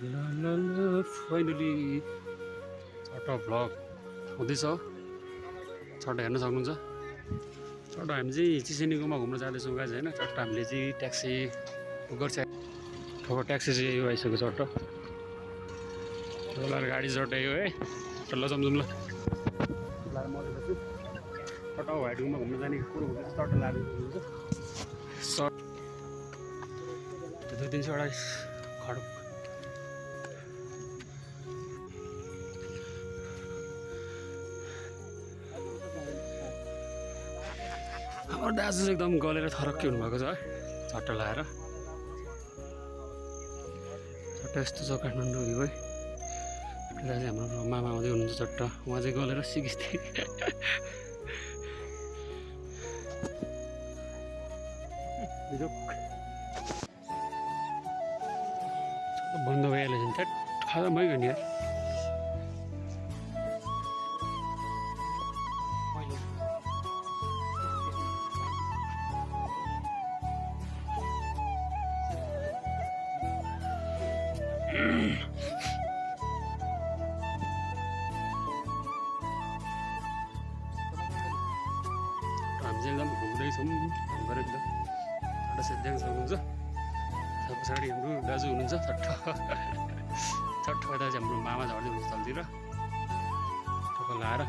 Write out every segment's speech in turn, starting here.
Finally छटा vlog हुँदैछ। छटा हेर्न सक्नुहुन्छ। छटा हामी चाहिँ चिसेनीकोमा घुम्न जाँदैछौँ गाइज होइन। छटा हामीले चाहिँ ट्याक्सी बुक गर्छ। अब ट्याक्सी चाहिँ यो आइसक्यो छटा। ल गाडी छटा यो है। ल जाउँ ल। छटा हाइटुङमा घुम्न जाने कुरो हुँदैछ। छटा लानु हुन्छ। सर्ट 2-3 खडक हाम्रो दाजु चाहिँ एकदम गलेर थरक्कै हुनुभएको छ है। छट्टा लगाएर छट्टा यस्तो छ काठमाडौँ है। यता चाहिँ हाम्रो मामा आउँदै हुनुहुन्छ छट्टा। उहाँ चाहिँ गलेर सिकिस्थे बन्द भइहाल्यो नि त खतम भइगयो नि यार। हामी चाहिँ एकदम घुम्दैछौँ भएर एकदम छट्टा देख्न सक्नुहुन्छ। पछाडि हाम्रो दाजु हुनुहुन्छ छट्टा छट्टा यता चाहिँ हाम्रो मामा झर्दै हुनुहुन्छ तलतिर टक्क लाएर।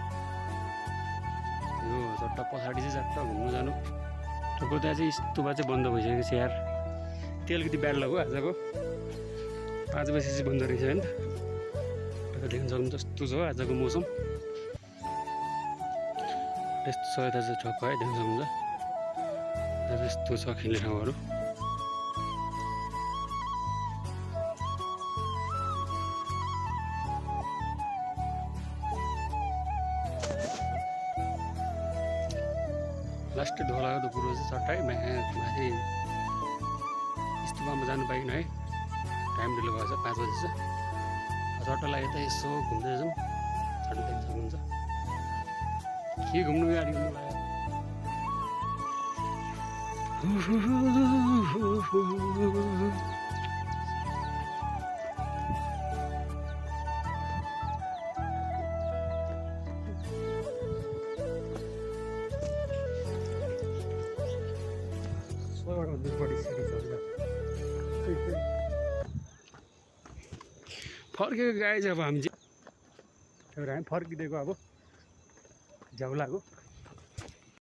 यो छट्टा पछाडि चाहिँ चट्ट घुम्नु जानु टक्क त्यहाँ चाहिँ यस्तो भए चाहिँ बन्द भइसकेको छ यार। त्यो अलिकति ब्याड लाग्यो आजको 5 बजी चाहिँ बन्द रहेछ होइन। टक्क देख्न सक्नुहुन्छ यस्तो छ आजको मौसम यस्तो छ। यता चाहिँ ठक्क है देख्न सक्नुहुन्छ। यस्तो छ खेल्ने ठाउँहरू। लास्ट ढोलाको कुरो चाहिँ छट्टै माथि स्तुपामा जानु पाइएन है। टाइम ढिलो भएछ 5 बजी छ। छट्टालाई यता यसो घुम्दै जाउँ। छट्टा देख्न सक्नुहुन्छ के घुम्नु गाडी घुम्नु लाग्यो। फर्केको गाई चाहिँ अब हामी चाहिँ हामी फर्किदिएको अब झ्याउलाको